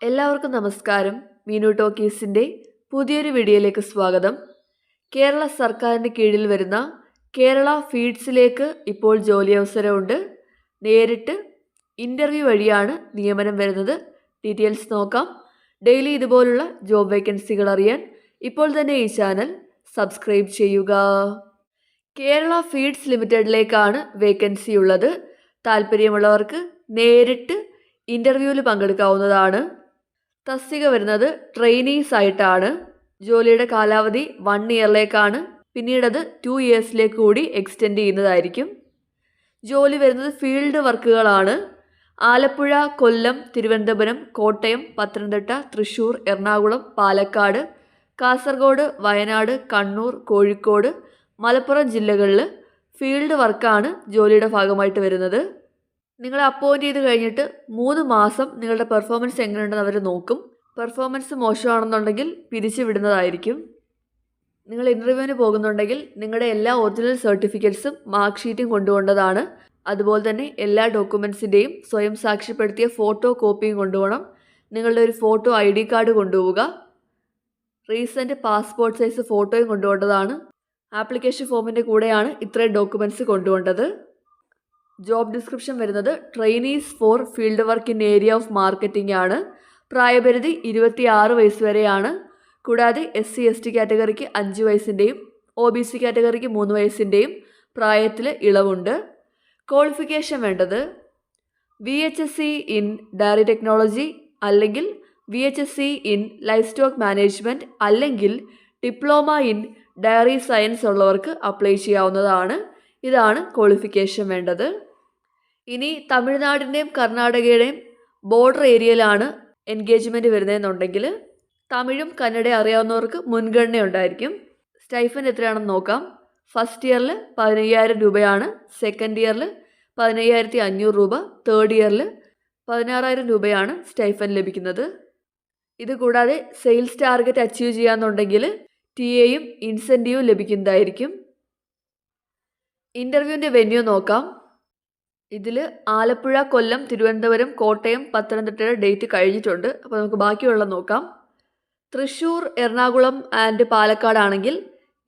എല്ലാവർക്കും നമസ്കാരം. മീനു ടോക്കീസിൻ്റെ പുതിയൊരു വീഡിയോയിലേക്ക് സ്വാഗതം. കേരള സർക്കാരിൻ്റെ കീഴിൽ വരുന്ന കേരള ഫീഡ്സിലേക്ക് ഇപ്പോൾ ജോലി അവസരമുണ്ട്. നേരിട്ട് ഇൻ്റർവ്യൂ വഴിയാണ് നിയമനം വരുന്നത്. ഡീറ്റെയിൽസ് നോക്കാം. ഡെയിലി ഇതുപോലുള്ള ജോബ് വേക്കൻസികൾ അറിയാൻ ഇപ്പോൾ തന്നെ ഈ ചാനൽ സബ്സ്ക്രൈബ് ചെയ്യുക. കേരള ഫീഡ്സ് ലിമിറ്റഡിലേക്കാണ് വേക്കൻസി ഉള്ളത്. താല്പര്യമുള്ളവർക്ക് നേരിട്ട് ഇൻ്റർവ്യൂവിൽ പങ്കെടുക്കാവുന്നതാണ്. തസ്തിക വരുന്നത് ട്രെയിനീസ് ആയിട്ടാണ്. ജോലിയുടെ കാലാവധി 1 ഇയറിലേക്കാണ്. പിന്നീടത് 2 ഇയേഴ്സിലേക്ക് കൂടി എക്സ്റ്റെൻഡ് ചെയ്യുന്നതായിരിക്കും. ജോലി വരുന്നത് ഫീൽഡ് വർക്കുകളാണ്. ആലപ്പുഴ, കൊല്ലം, തിരുവനന്തപുരം, കോട്ടയം, പത്തനംതിട്ട, തൃശ്ശൂർ, എറണാകുളം, പാലക്കാട്, കാസർഗോഡ്, വയനാട്, കണ്ണൂർ, കോഴിക്കോട്, മലപ്പുറം ജില്ലകളിൽ ഫീൽഡ് വർക്കാണ് ജോലിയുടെ ഭാഗമായിട്ട് വരുന്നത്. നിങ്ങളെ അപ്പോയിൻറ്റ് ചെയ്ത് കഴിഞ്ഞിട്ട് 3 മാസം നിങ്ങളുടെ പെർഫോമൻസ് എങ്ങനെയുണ്ടെന്ന് അവർ നോക്കും. പെർഫോമൻസ് മോശമാണെന്നുണ്ടെങ്കിൽ പിരിച്ചു വിടുന്നതായിരിക്കും. നിങ്ങൾ ഇൻ്റർവ്യൂവിന് പോകുന്നുണ്ടെങ്കിൽ നിങ്ങളുടെ എല്ലാ ഒറിജിനൽ സർട്ടിഫിക്കറ്റ്സും മാർക്ക് ഷീറ്റും കൊണ്ടുപോകേണ്ടതാണ്. അതുപോലെ തന്നെ എല്ലാ ഡോക്യുമെൻസിൻ്റെയും സ്വയം സാക്ഷ്യപ്പെടുത്തിയ ഫോട്ടോ കോപ്പിയും കൊണ്ടുപോകണം. നിങ്ങളുടെ ഒരു ഫോട്ടോ ID കാർഡ് കൊണ്ടുപോവുക. റീസെൻറ്റ് പാസ്പോർട്ട് സൈസ് ഫോട്ടോയും കൊണ്ടുപോകേണ്ടതാണ്. ആപ്ലിക്കേഷൻ ഫോമിൻ്റെ കൂടെയാണ് ഇത്രയും ഡോക്യുമെൻറ്റ്സ് കൊണ്ടുപോകേണ്ടത്. ജോബ് ഡിസ്ക്രിപ്ഷൻ വരുന്നത് trainees for field work in area of marketing ആണ്. പ്രായപരിധി 26 വയസ്സ് വരെയാണ്. കൂടാതെ SC/ST കാറ്റഗറിക്ക് 5 വയസ്സിൻ്റെയും OBC കാറ്റഗറിക്ക് 3 വയസ്സിൻ്റെയും പ്രായത്തിൽ ഇളവുണ്ട്. ക്വാളിഫിക്കേഷൻ വേണ്ടത് VHSC ഇൻ ഡയറി ടെക്നോളജി അല്ലെങ്കിൽ VHSC in life stock management അല്ലെങ്കിൽ ഡിപ്ലോമ ഇൻ ഡയറി സയൻസ് ഉള്ളവർക്ക് അപ്ലൈ ചെയ്യാവുന്നതാണ്. ഇതാണ് ക്വാളിഫിക്കേഷൻ വേണ്ടത്. ഇനി തമിഴ്നാടിൻ്റെയും കർണാടകയുടെയും ബോർഡർ ഏരിയയിലാണ് എൻഗേജ്മെൻറ്റ് വരുന്നതെന്നുണ്ടെങ്കിൽ തമിഴും കന്നഡയും അറിയാവുന്നവർക്ക് മുൻഗണന ഉണ്ടായിരിക്കും. സ്റ്റൈഫൻ എത്രയാണെന്ന് നോക്കാം. ഫസ്റ്റ് ഇയറിൽ 15,000 രൂപയാണ്. സെക്കൻഡ് ഇയറിൽ 15,500 രൂപ. തേർഡ് ഇയറിൽ 16,000 രൂപയാണ് സ്റ്റൈഫൻ ലഭിക്കുന്നത്. ഇത് കൂടാതെ സെയിൽസ് ടാർഗറ്റ് അച്ചീവ് ചെയ്യാന്നുണ്ടെങ്കിൽ TA-യും ഇൻസെൻറ്റീവും ലഭിക്കുന്നതായിരിക്കും. ഇൻ്റർവ്യൂവിൻ്റെ വെന്യൂ നോക്കാം. ഇതിൽ ആലപ്പുഴ, കൊല്ലം, തിരുവനന്തപുരം, കോട്ടയം, പത്തനംതിട്ടയുടെ ഡേറ്റ് കഴിഞ്ഞിട്ടുണ്ട്. അപ്പോൾ നമുക്ക് ബാക്കിയുള്ള നോക്കാം. തൃശ്ശൂർ, എറണാകുളം ആൻഡ് പാലക്കാട് ആണെങ്കിൽ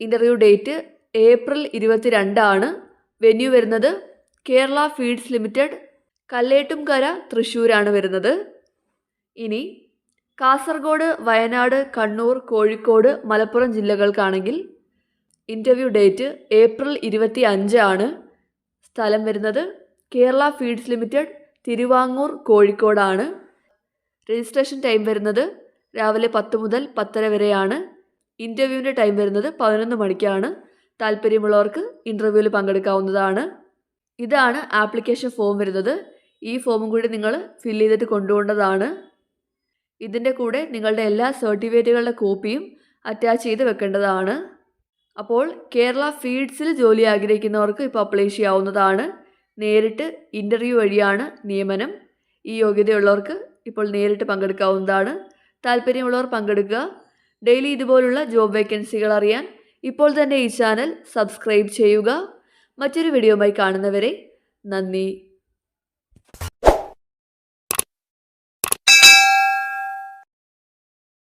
ഇൻ്റർവ്യൂ ഡേറ്റ് ഏപ്രിൽ 22 ആണ്. വെന്യൂ വരുന്നത് കേരള ഫീഡ്സ് ലിമിറ്റഡ്, കല്ലേട്ടുംകര, തൃശ്ശൂരാണ് വരുന്നത്. ഇനി കാസർഗോഡ്, വയനാട്, കണ്ണൂർ, കോഴിക്കോട്, മലപ്പുറം ജില്ലകൾക്കാണെങ്കിൽ ഇൻ്റർവ്യൂ ഡേറ്റ് ഏപ്രിൽ 25 ആണ്. സ്ഥലം വരുന്നത് കേരള ഫീഡ്സ് ലിമിറ്റഡ്, തിരുവാങ്ങൂർ, കോഴിക്കോടാണ്. രജിസ്ട്രേഷൻ ടൈം വരുന്നത് രാവിലെ 10 മുതൽ 10:30 വരെയാണ്. ഇൻ്റർവ്യൂവിൻ്റെ ടൈം വരുന്നത് 11 മണിക്കാണ്. താല്പര്യമുള്ളവർക്ക് ഇൻ്റർവ്യൂവിൽ പങ്കെടുക്കാവുന്നതാണ്. ഇതാണ് ആപ്ലിക്കേഷൻ ഫോം വരുന്നത്. ഈ ഫോമും കൂടി നിങ്ങൾ ഫില്ല് ചെയ്തിട്ട് കൊണ്ടുപോകേണ്ടതാണ്. ഇതിൻ്റെ കൂടെ നിങ്ങളുടെ എല്ലാ സർട്ടിഫിക്കറ്റുകളുടെ കോപ്പിയും അറ്റാച്ച് ചെയ്ത് വെക്കേണ്ടതാണ്. അപ്പോൾ കേരള ഫീഡ്സിൽ ജോലി ആഗ്രഹിക്കുന്നവർക്ക് ഇപ്പോൾ അപ്ലൈ ചെയ്യാവുന്നതാണ്. നേരിട്ട് ഇൻ്റർവ്യൂ വഴിയാണ് നിയമനം. ഈ യോഗ്യതയുള്ളവർക്ക് ഇപ്പോൾ നേരിട്ട് പങ്കെടുക്കാവുന്നതാണ്. താല്പര്യമുള്ളവർ പങ്കെടുക്കുക. ഡെയിലി ഇതുപോലുള്ള ജോബ് വേക്കൻസികൾ അറിയാൻ ഇപ്പോൾ തന്നെ ഈ ചാനൽ സബ്സ്ക്രൈബ് ചെയ്യുക. മറ്റൊരു വീഡിയോയുമായി കാണുന്നവരെ നന്ദി.